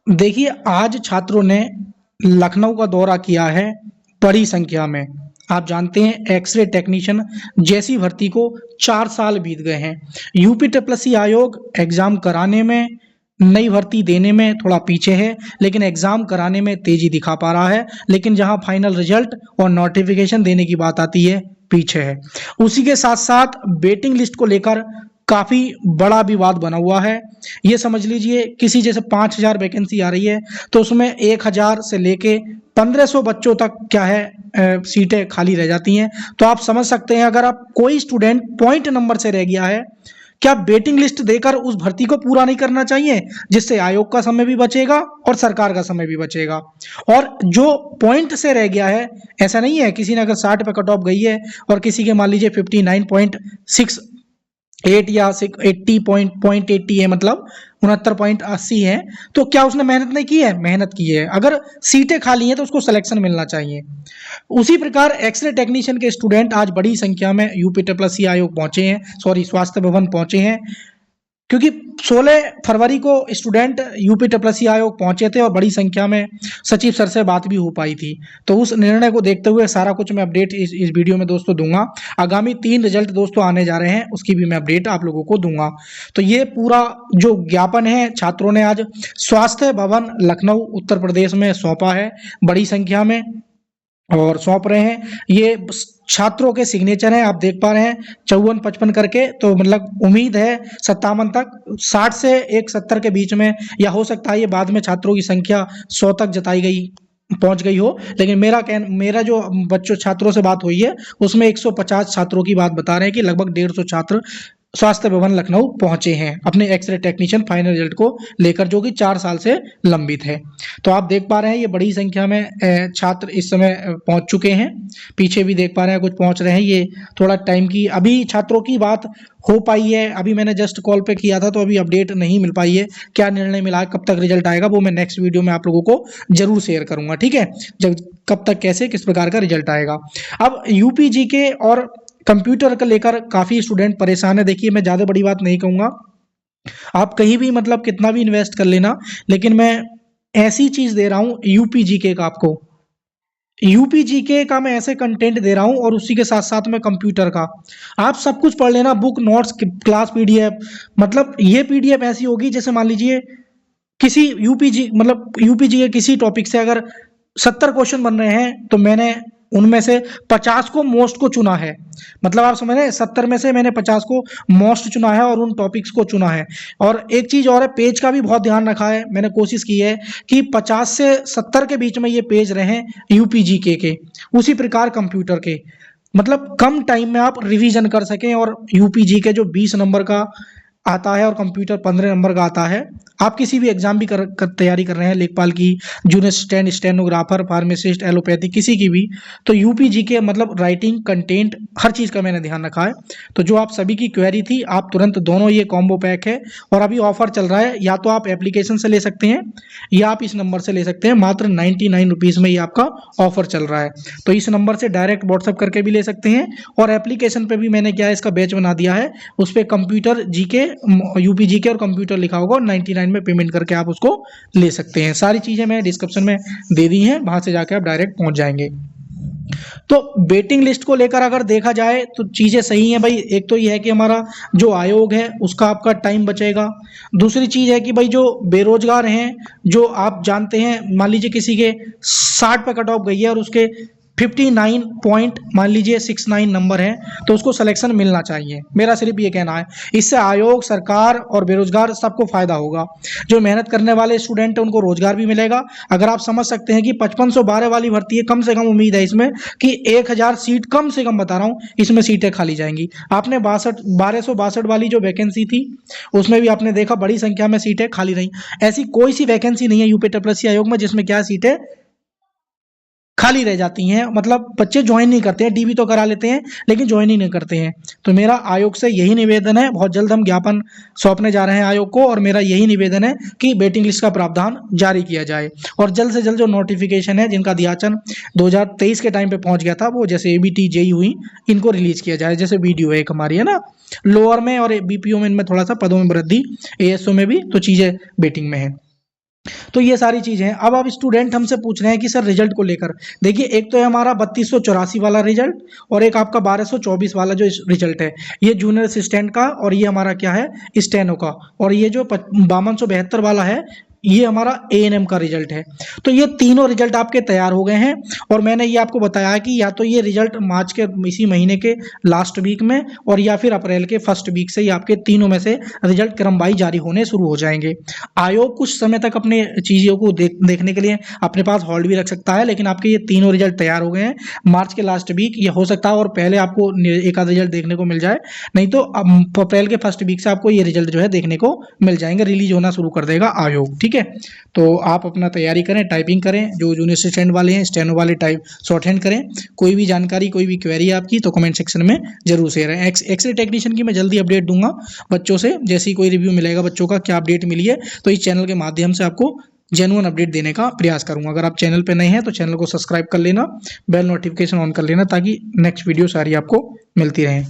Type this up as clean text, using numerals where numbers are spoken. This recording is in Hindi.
देखिए, आज छात्रों ने लखनऊ का दौरा किया है बड़ी संख्या में। आप जानते हैं एक्स-रे टेक्नीशियन जैसी भर्ती को 4 साल बीत गए हैं। यूपी ट्रिपल आयोग एग्ज़ाम कराने में, नई भर्ती देने में थोड़ा पीछे है, लेकिन एग्ज़ाम कराने में तेज़ी दिखा पा रहा है। लेकिन जहां फाइनल रिजल्ट और नोटिफिकेशन देने की बात आती है, पीछे है। उसी के साथ-साथ वेटिंग लिस्ट को लेकर काफ़ी बड़ा विवाद बना हुआ है। ये समझ लीजिए किसी जैसे 5000 वैकेंसी आ रही है, तो उसमें 1000 से लेके 1500 बच्चों तक क्या है सीटें खाली रह जाती हैं। तो आप समझ सकते हैं, अगर आप कोई स्टूडेंट पॉइंट नंबर से रह गया है, क्या वेटिंग लिस्ट देकर उस भर्ती को पूरा नहीं करना चाहिए, जिससे आयोग का समय भी बचेगा और सरकार का समय भी बचेगा। और जो पॉइंट से रह गया है, ऐसा नहीं है किसी ने अगर 60 पे कट ऑफ गई है और किसी के मान लीजिए 59.68 या 80.80 है, मतलब 69.80 है, तो क्या उसने मेहनत नहीं की है? मेहनत की है। अगर सीटें खाली हैं तो उसको सिलेक्शन मिलना चाहिए। उसी प्रकार एक्सरे टेक्नीशियन के स्टूडेंट आज बड़ी संख्या में यूपी ट्रिपल सी आयोग पहुंचे हैं, सॉरी स्वास्थ्य भवन पहुंचे हैं, क्योंकि 16 फरवरी को स्टूडेंट यूपी ट्रिपल सी आयोग पहुंचे थे और बड़ी संख्या में सचिव सर से बात भी हो पाई थी। तो उस निर्णय को देखते हुए सारा कुछ मैं अपडेट इस वीडियो में दोस्तों दूंगा। आगामी 3 रिजल्ट दोस्तों आने जा रहे हैं, उसकी भी मैं अपडेट आप लोगों को दूंगा। तो ये पूरा जो ज्ञापन है छात्रों ने आज स्वास्थ्य भवन लखनऊ उत्तर प्रदेश में सौंपा है बड़ी संख्या में, और सौंप रहे हैं। ये छात्रों के सिग्नेचर हैं, आप देख पा रहे हैं 54-55 करके। तो मतलब उम्मीद है 57 तक, 60 से 170 के बीच में, या हो सकता है ये बाद में छात्रों की संख्या 100 तक जताई गई पहुंच गई हो। लेकिन मेरा जो बच्चों छात्रों से बात हुई है उसमें 150 छात्रों की बात बता रहे हैं कि लगभग 150 छात्र स्वास्थ्य भवन लखनऊ पहुंचे हैं अपने एक्सरे टेक्नीशियन फाइनल रिजल्ट को लेकर, जो कि 4 साल से लंबित है। तो आप देख पा रहे हैं ये बड़ी संख्या में छात्र इस समय पहुंच चुके हैं। पीछे भी देख पा रहे हैं कुछ पहुंच रहे हैं। ये थोड़ा टाइम की अभी छात्रों की बात हो पाई है। अभी मैंने जस्ट कॉल पे किया था, तो अभी अपडेट नहीं मिल पाई है। क्या निर्णय मिला है, कब तक रिजल्ट आएगा, वो मैं नेक्स्ट वीडियो में आप लोगों को जरूर शेयर करूंगा, ठीक है। जब कब तक कैसे किस प्रकार का रिजल्ट आएगा। अब यूपी जीके और कंप्यूटर को लेकर काफी स्टूडेंट परेशान है। देखिए, मैं ज्यादा बड़ी बात नहीं कहूंगा, आप कहीं भी मतलब कितना भी इन्वेस्ट कर लेना, लेकिन मैं ऐसी चीज दे रहा हूं यूपी जीके का आपको, यूपी जीके का मैं ऐसे कंटेंट दे रहा हूं, और उसी के साथ साथ में कंप्यूटर का आप सब कुछ पढ़ लेना, बुक नोट्स क्लास पीडीएफ। मतलब ये पीडीएफ ऐसी होगी जैसे मान लीजिए किसी यूपीजी मतलब यूपीजी के किसी टॉपिक से अगर 70 क्वेश्चन बन रहे हैं, तो मैंने उनमें से 50 को मोस्ट को चुना है। मतलब आप समझ रहे हैं, 70 में से मैंने 50 को मोस्ट चुना है और उन टॉपिक्स को चुना है। और एक चीज और है, पेज का भी बहुत ध्यान रखा है। मैंने कोशिश की है कि 50 से 70 के बीच में ये पेज रहे यूपीजी के, उसी प्रकार कंप्यूटर के, मतलब कम टाइम में आप रिवीजन कर सकें। और यूपीजी के जो 20 नंबर का आता है और कंप्यूटर 15 नंबर का आता है, आप किसी भी एग्जाम भी तैयारी कर रहे हैं, लेखपाल की, junior assistant, stenographer, pharmacist, allopathy, किसी की भी, तो यूपीजी के मतलब राइटिंग, कंटेंट, हर चीज़ का मैंने ध्यान रखा है। तो जो आप सभी की क्वेरी थी, आप तुरंत दोनों, ये कॉम्बो पैक है और अभी ऑफर चल रहा है। या तो आप एप्लीकेशन से ले सकते हैं या आप इस नंबर से ले सकते हैं, मात्र 99 रुपीज़ में ये आपका ऑफर चल रहा है। तो इस नंबर से डायरेक्ट व्हाट्सअप करके भी ले सकते हैं, और एप्लीकेशन पे भी मैंने क्या है इसका बैच बना दिया है, उस पर कंप्यूटर जीके, यूपी जीके और कंप्यूटर लिखा होगा, और 99 में पेमेंट करके आप उसको ले सकते हैं। सारी चीजें मैं डिस्क्रिप्शन में दे दी हैं, वहां से जाकर आप डायरेक्ट पहुंच जाएंगे। तो वेटिंग लिस्ट को लेकर अगर देखा जाए तो चीजें सही हैं भाई। एक तो ये है कि हमारा जो आयोग है उसका आपका टाइम बचेगा। दूसरी चीज है कि भाई जो बेरोजगार हैं, जो आप जानते हैं, मान लीजिए किसी के 60 पे कट ऑफ गई है और उसके 59 पॉइंट मान लीजिए 69 नंबर है, तो उसको सिलेक्शन मिलना चाहिए। मेरा सिर्फ ये कहना है, इससे आयोग, सरकार और बेरोजगार सबको फायदा होगा। जो मेहनत करने वाले स्टूडेंट हैं उनको रोजगार भी मिलेगा। अगर आप समझ सकते हैं कि 5512 वाली भर्ती है, कम से कम उम्मीद है इसमें कि 1000 सीट, कम से कम बता रहा हूँ, इसमें सीटें खाली जाएंगी। आपने 1262 वाली जो वैकेंसी थी उसमें भी आपने देखा बड़ी संख्या में सीटें खाली रही। ऐसी कोई सी वैकेंसी नहीं है यूपी ट्रिपल आयोग में जिसमें क्या सीटें खाली रह जाती हैं। मतलब बच्चे ज्वाइन नहीं करते हैं, डीबी तो करा लेते हैं लेकिन ज्वाइन ही नहीं करते हैं। तो मेरा आयोग से यही निवेदन है, बहुत जल्द हम ज्ञापन सौंपने जा रहे हैं आयोग को, और मेरा यही निवेदन है कि वेटिंग लिस्ट का प्रावधान जारी किया जाए, और जल्द से जल्द जो नोटिफिकेशन है, जिनका अध्याचन 2023 के टाइम पे पहुंच गया था, वो जैसे एबीटी, जेई हुई, इनको रिलीज किया जाए। जैसे वीडियो एक हमारी है ना, लोअर में और बीपीओ में, इनमें थोड़ा सा पदों में वृद्धि, एएसओ में भी, तो चीजें वेटिंग में है। तो ये सारी चीजें हैं। अब स्टूडेंट हमसे पूछ रहे हैं कि सर रिजल्ट को लेकर, देखिए एक तो है हमारा 3284 वाला रिजल्ट और एक आपका 1224 वाला जो रिजल्ट है, ये जूनियर असिस्टेंट का और ये हमारा क्या है स्टेनो का, और ये जो 5272 वाला है ये हमारा एएनएम का रिजल्ट है। तो ये तीनों रिजल्ट आपके तैयार हो गए हैं और मैंने ये आपको बताया कि या तो ये रिजल्ट मार्च के इसी महीने के लास्ट वीक में और या फिर अप्रैल के फर्स्ट वीक से ही आपके तीनों में से रिजल्ट क्रमवाइज जारी होने शुरू हो जाएंगे। आयोग कुछ समय तक अपने चीज़ों को देखने के लिए अपने पास होल्ड भी रख सकता है, लेकिन आपके ये तीनों रिजल्ट तैयार हो गए हैं मार्च के लास्ट वीक, ये हो सकता है और पहले आपको एक आध रिजल्ट देखने को मिल जाए, नहीं तो अप्रैल के फर्स्ट वीक से आपको ये रिजल्ट जो है देखने को मिल जाएंगे, रिलीज होना शुरू कर देगा आयोग। ठीक है, तो आप अपना तैयारी करें, टाइपिंग करें, जो जूनियर असिस्टेंट वाले हैं स्टेनो वाले टाइप शॉर्ट हैंड करें। कोई भी जानकारी कोई भी क्वेरी आपकी तो कमेंट सेक्शन में जरूर शेयर है। एक्सरे टेक्नीशियन की मैं जल्दी अपडेट दूंगा बच्चों से, जैसे ही कोई रिव्यू मिलेगा बच्चों का क्या अपडेट मिली है तो इस चैनल के माध्यम से आपको जेन्युइन अपडेट देने का प्रयास करूंगा। अगर आप चैनल पे नए हैं तो चैनल को सब्सक्राइब कर लेना, बेल नोटिफिकेशन ऑन कर लेना ताकि नेक्स्ट वीडियो सारी आपको मिलती रहे।